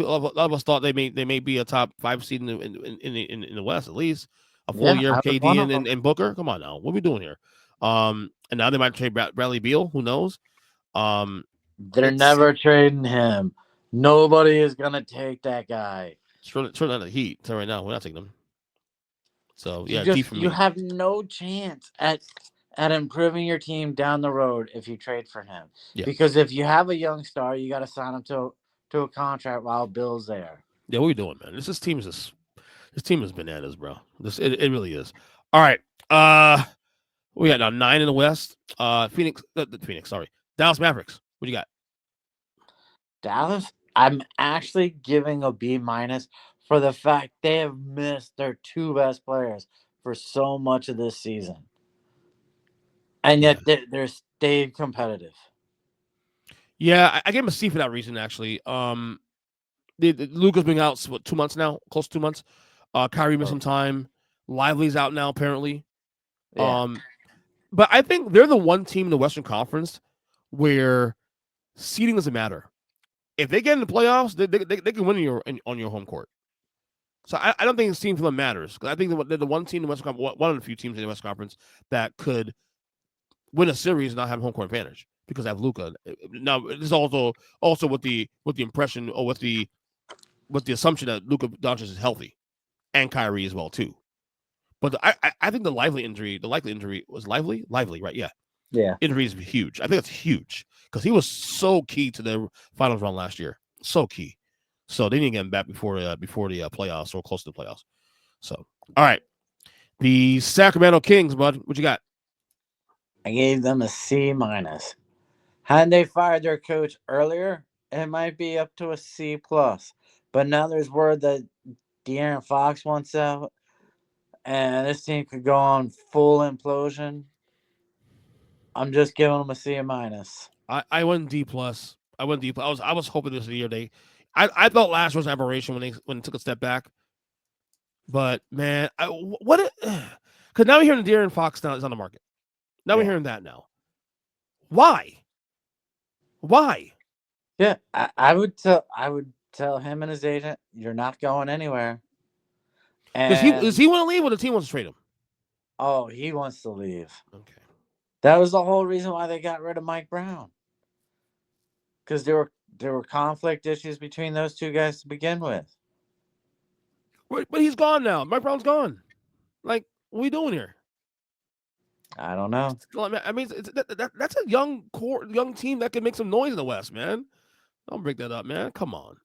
of us thought they may be a top 5 seed in the West at least. A full year of KD and Booker. Come on now, what are we doing here? And now they might trade Bradley Beal. Who knows? They're never trading him. Nobody is gonna take that guy. Turn on the Heat. So right now, we're not taking them. So yeah, you have no chance at improving your team down the road if you trade for him. Yeah. Because if you have a young star, you got to sign him to a contract while Bill's there. Yeah, what are we doing, man? This team is bananas, bro. It really is. All right. We got now 9 in the West. Phoenix. Sorry, Dallas Mavericks. What do you got? Dallas. I'm actually giving a B- for the fact they have missed their 2 best players for so much of this season. And yet they're staying competitive. Yeah, I gave him a C for that reason, actually. Luka's been out 2 months now, close to 2 months. Kyrie missed some time. Lively's out now, apparently. Yeah. But I think they're the one team in the Western Conference where seeding doesn't matter. If they get in the playoffs, they can win on your home court. So I don't think the team for them matters. Because I think they're the one team in the Western Conference, one of the few teams in the Western Conference that could win a series and not have home court advantage because I have Luka. Now, this is also with the impression or with the assumption that Luka Doncic is healthy and Kyrie as well too. But I think the likely injury was Lively, right? Yeah. Yeah. Injury is huge. I think it's huge because he was so key to the finals run last year. So key. So they didn't get him back before the playoffs or close to the playoffs. So, all right. The Sacramento Kings, bud. What you got? I gave them a C-. Had they fired their coach earlier, it might be up to a C+. But now there's word that De'Aaron Fox wants out, and this team could go on full implosion. I'm just giving them a C-. I went D+. I went D+. I was hoping this year I thought last was an aberration when they took a step back. But man, because now we're hearing De'Aaron Fox now is on the market. Now we're hearing that now. Why? Yeah, I would tell him and his agent, you're not going anywhere. Does he want to leave or the team wants to trade him? Oh, he wants to leave. Okay. That was the whole reason why they got rid of Mike Brown. Because there were conflict issues between those two guys to begin with. But he's gone now. Mike Brown's gone. Like, what are we doing here? I don't know. I mean, that's a young team that can make some noise in the West, man. Don't break that up, man. Come on.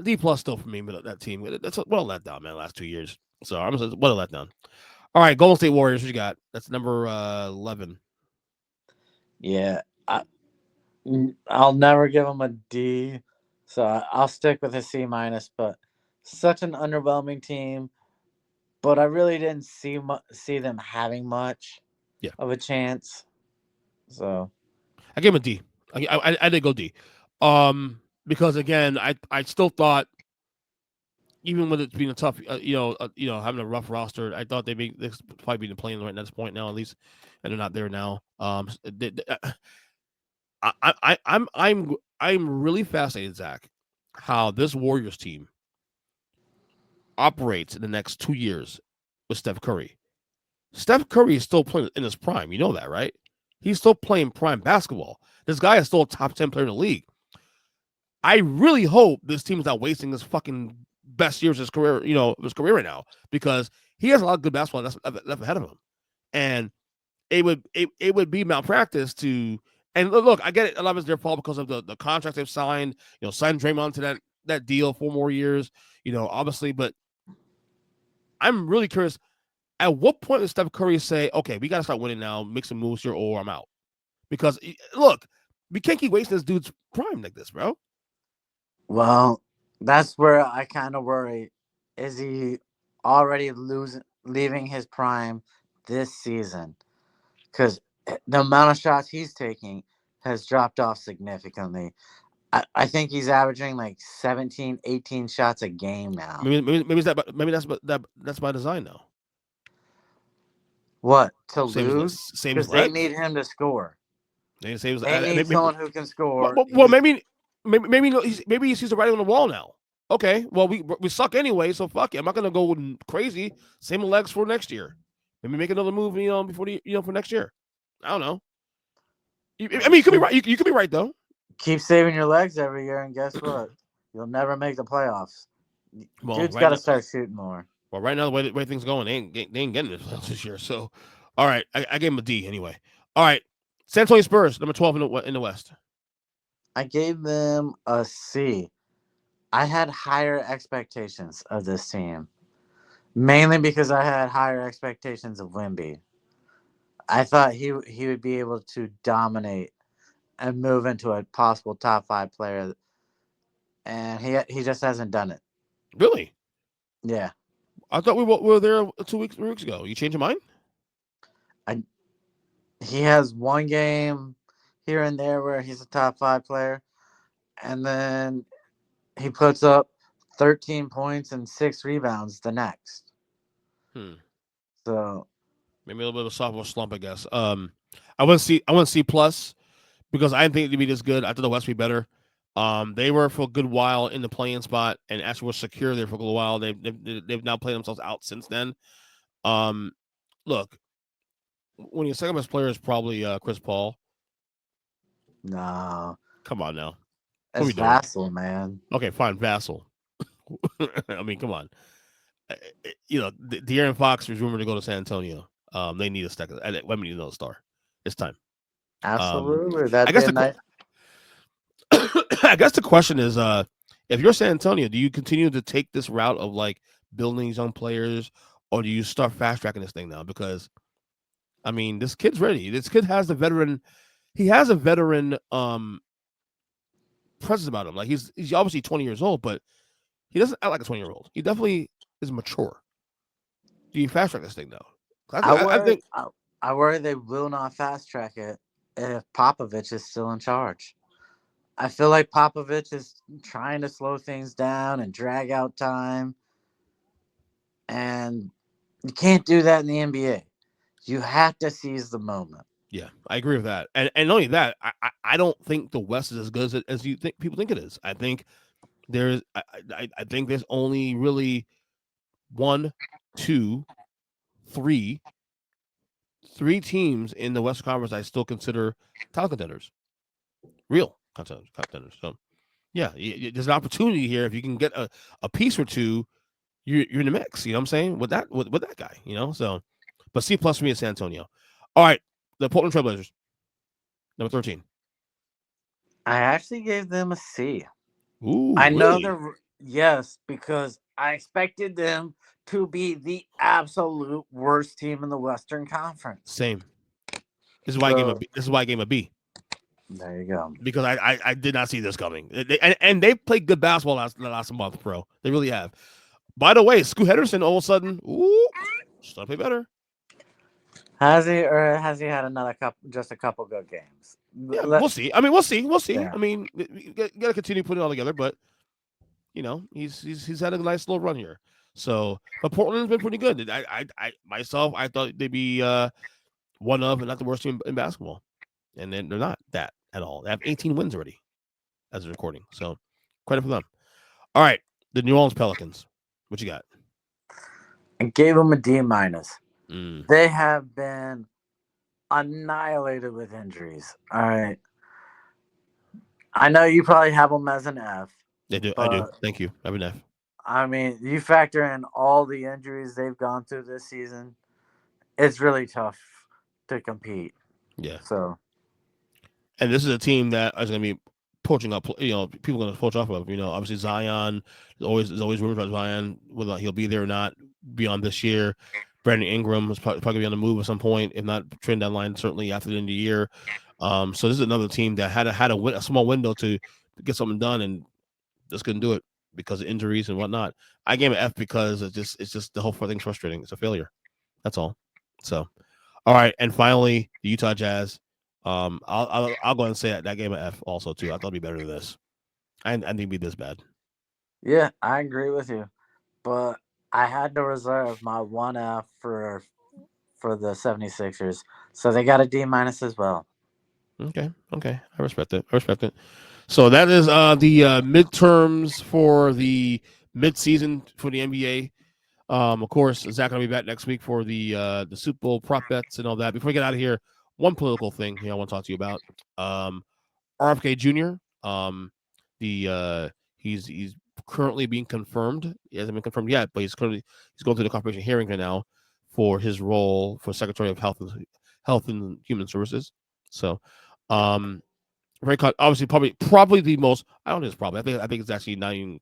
D+ still for me, but that team. That's what a letdown, man. Last 2 years. So I'm just what a letdown. All right, Golden State Warriors. What you got? That's number 11. Yeah, I'll never give them a D, so I'll stick with a C-. But such an underwhelming team. But I really didn't see them having much of a chance. So I gave him a D. I did go D. Because again, I still thought, even with it being a tough, having a rough roster, I thought they'd probably be playing right at this point now, at least, and they're not there now. I'm really fascinated, Zach, how this Warriors team operates in the next 2 years with Steph Curry. Steph Curry is still playing in his prime. You know that, right? He's still playing prime basketball. This guy is still a top 10 player in the league. I really hope this team is not wasting his fucking best years of his career, right now, because he has a lot of good basketball left ahead of him. And it would be malpractice to, and look, I get it, a lot of it's their fault because of the contracts they've signed, signed Draymond to that deal 4 more years, obviously, but I'm really curious, at what point does Steph Curry say, okay, we got to start winning now, make some moves here, or I'm out? Because, look, we can't keep wasting this dude's prime like this, bro. Well, that's where I kind of worry. Is he already leaving his prime this season? Because the amount of shots he's taking has dropped off significantly. I think he's averaging like 17, 18 shots a game now. Maybe that's by design now. What, to lose? Because they need him to score. They need someone who can score. Well, maybe he sees the writing on the wall now. Okay, well, we suck anyway, so fuck it. I'm not gonna go crazy. Same legs for next year. Maybe make another move, before for next year. I don't know. You could be right. You could be right though. Keep saving your legs every year, and guess what? You'll never make the playoffs. Well, dude's got to start shooting more. Well, right now the way things are going, they ain't getting it this year. So, all right, I gave him a D anyway. All right, San Antonio Spurs, number 12 in the West. I gave them a C. I had higher expectations of this team, mainly because I had higher expectations of Wemby. I thought he would be able to dominate and move into a possible top 5 player, and he just hasn't done it. Really? Yeah. I thought we were there 3 weeks ago. You changed your mind? He has one game here and there where he's a top 5 player, and then he puts up 13 points and 6 rebounds the next. So maybe a little bit of a sophomore slump, I guess. I want to see plus, because I didn't think it'd be this good. I thought the West would be better. They were for a good while in the play-in spot and actually were secure there for a little while. They've now played themselves out since then. Look, when your second best player is probably Chris Paul. No. Come on now. It's Vassell, man. Okay, fine, Vassell. I mean, come on. De'Aaron Fox is rumored to go to San Antonio. They need a stack. Let me need another star. It's time. Absolutely. I guess the question is, if you're San Antonio, do you continue to take this route of like building young players, or do you start fast tracking this thing now? Because, I mean, this kid's ready. This kid has the veteran. He has a veteran presence about him. Like he's obviously 20 years old, but he doesn't act like a 20-year-old. He definitely is mature. Do you fast track this thing though? I worry they will not fast track it if Popovich is still in charge. I feel like Popovich is trying to slow things down and drag out time. And you can't do that in the NBA. You have to seize the moment. Yeah, I agree with that. And not only that, I don't think the West is as good as you think people think it is. I think there's only really one, two, three teams in the Western Conference I still consider title contenders, real contenders. So, yeah, there's an opportunity here. If you can get a piece or two, you're in the mix. You know what I'm saying? With that guy, So, but C+ for me is San Antonio. All right, the Portland Trailblazers, number 13. I actually gave them a C. Ooh, I know really? yes, because I expected them to be the absolute worst team in the Western Conference. Same. This is why I gave him a B. There you go. Because I did not see this coming. And they played good basketball last month, bro. They really have. By the way, Scoot Henderson all of a sudden, starting to play better. Has he, or has he had just a couple good games? Yeah, we'll see. I mean, we'll see. Yeah. I mean, you got to continue putting it all together, but he's had a nice little run here. So, but Portland's been pretty good. I thought they'd be one of and not the worst team in basketball, and then they're not that at all. They have 18 wins already as a recording. So, credit for them. All right, the New Orleans Pelicans. What you got? I gave them a D-. Mm. They have been annihilated with injuries. All right. I know you probably have them as an F. I do. Thank you. I have an F. I mean, you factor in all the injuries they've gone through this season, it's really tough to compete. Yeah. So, and this is a team that is going to be poaching up. People are going to poach off of. Obviously Zion. There's always rumors about Zion, whether he'll be there or not beyond this year. Brandon Ingram is probably going to be on the move at some point, if not trade deadline, certainly after the end of the year. So this is another team that had a small window to get something done and just couldn't do it because of injuries and whatnot. I gave it F because it's just the whole thing's frustrating. It's a failure. That's all. So, all right, and finally the Utah Jazz. I'll go ahead and say that gave an F also too. I thought it'd be better than this. I didn't think it'd be this bad. Yeah, I agree with you, but I had to reserve my 1F for the 76ers, so they got a D- as well. Okay, I respect it. So that is the midterms for the midseason for the NBA. Of course, Zach will be back next week for the Super Bowl prop bets and all that. Before we get out of here, one political thing here I want to talk to you about. RFK Jr. He's currently being confirmed. He hasn't been confirmed yet, but he's going through the confirmation hearing right now for his role for Secretary of Health and Human Services. So, very obviously probably the most. I don't think it's probably. I think it's actually not even.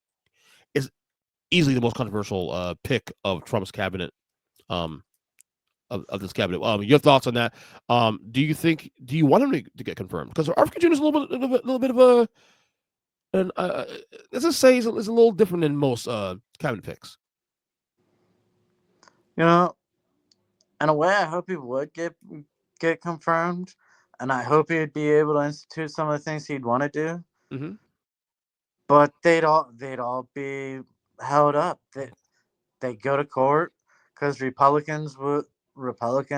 It's easily the most controversial pick of Trump's cabinet. Of this cabinet. Your thoughts on that? Do you want him to get confirmed? Because RFK Jr. is a little bit of let's just say he's a little different than most cabinet picks. In a way, I hope he would get confirmed, and I hope he'd be able to institute some of the things he'd want to do. Mm-hmm. But they'd all be held up. They go to court because Republican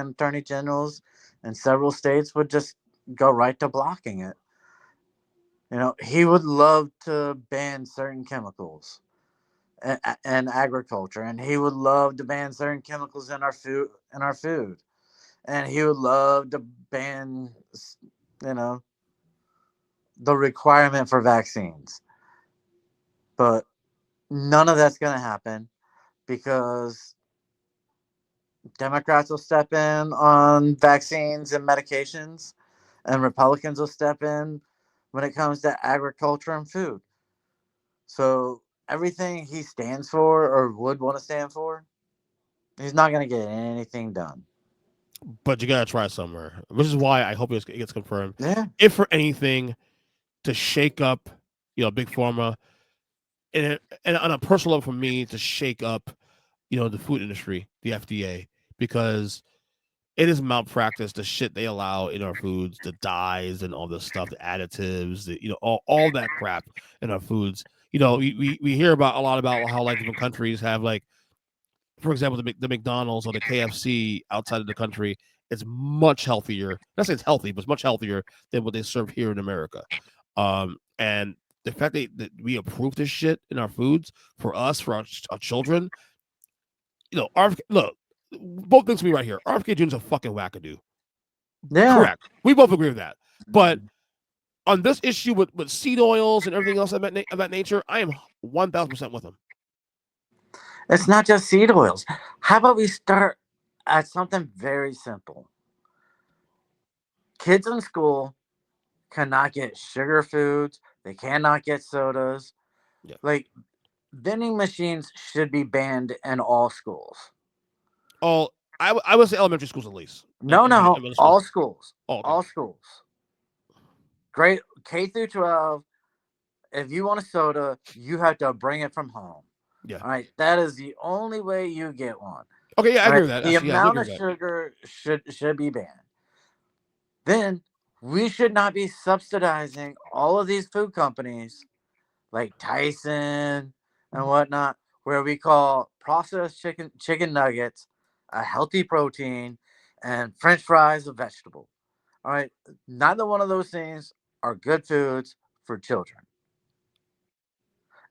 attorney generals in several states would just go right to blocking it. He would love to ban certain chemicals and agriculture, and he would love to ban certain chemicals in our food, and he would love to ban, the requirement for vaccines. But none of that's going to happen because Democrats will step in on vaccines and medications, and Republicans will step in when it comes to agriculture and food. So everything he stands for or would want to stand for, he's not going to get anything done. But you got to try somewhere, which is why I hope it gets confirmed. Yeah. If for anything, to shake up, Big Pharma, and on a personal level for me, to shake up, the food industry, the FDA, because it is malpractice, the shit they allow in our foods, the dyes and all this stuff, the additives, all that crap in our foods. We hear a lot about how like different countries have, like, for example, the McDonald's or the KFC outside of the country. It's much healthier. Not say it's healthy, but it's much healthier than what they serve here in America. And the fact that we approve this shit in our foods for us, for our children, RFK, look, both things to me right here. RFK Jr. is a fucking wackadoo. Yeah. Correct. We both agree with that. But on this issue with seed oils and everything else of that nature, I am 1,000% with him. It's not just seed oils. How about we start at something very simple? Kids in school cannot get sugar foods. They cannot get sodas. Yeah. Like, vending machines should be banned in all schools. I would say elementary schools at least. No, all schools. Oh, okay. All schools. Great, K through 12. If you want a soda, you have to bring it from home. Yeah. All right. That is the only way you get one. Okay, yeah, I agree with that. The amount of sugar should be banned. Then we should not be subsidizing all of these food companies like Tyson and whatnot, where we call processed chicken nuggets a healthy protein and French fries a vegetable. All right. Neither one of those things are good foods for children.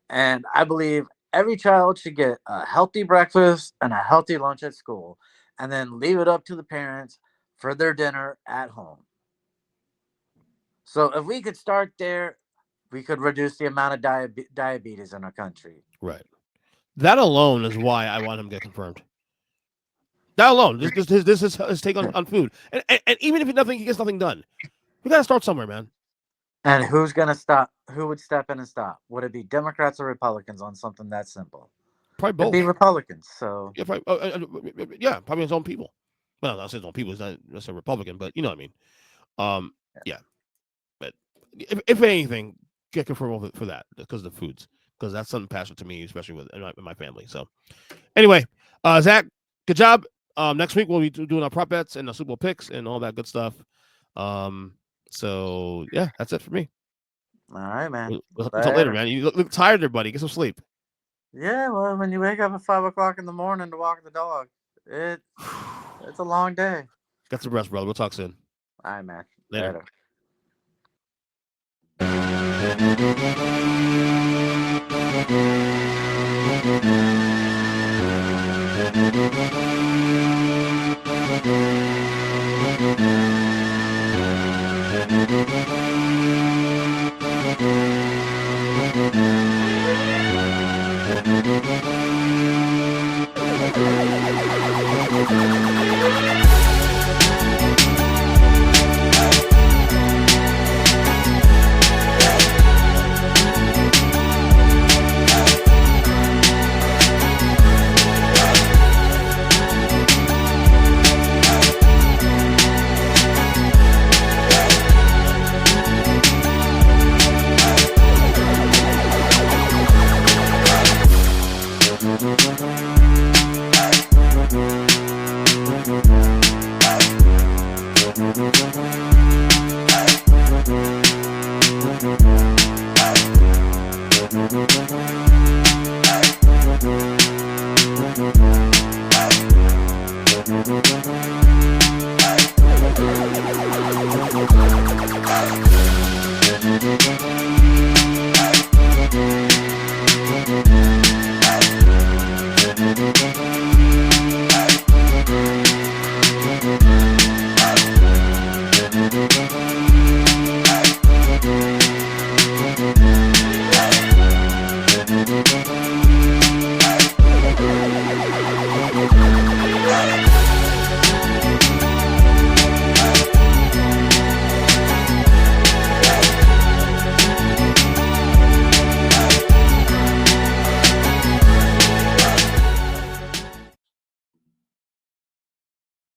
And I believe every child should get a healthy breakfast and a healthy lunch at school, and then leave it up to the parents for their dinner at home. So if we could start there, we could reduce the amount of diabetes in our country. Right. That alone is why I want him to get confirmed. That alone, this is his take on food. And even if he gets nothing done, we got to start somewhere, man. And who's going to stop? Who would step in and stop? Would it be Democrats or Republicans on something that simple? Probably both. It'd be Republicans. So yeah, probably his own people. Well, not his own people. He's not just a Republican, but you know what I mean. Yeah. But if anything, get confirmed for that because of the foods, because that's something passionate to me, especially with my family. So anyway, Zach, good job. Next week we'll be doing our prop bets and the Super Bowl picks and all that good stuff. So yeah, that's it for me. All right, man. We'll talk later, man. You look tired there, buddy. Get some sleep. Yeah, well, when you wake up at 5 o'clock in the morning to walk the dog, it's a long day. Got some rest, brother. We'll talk soon. All right, man. Later.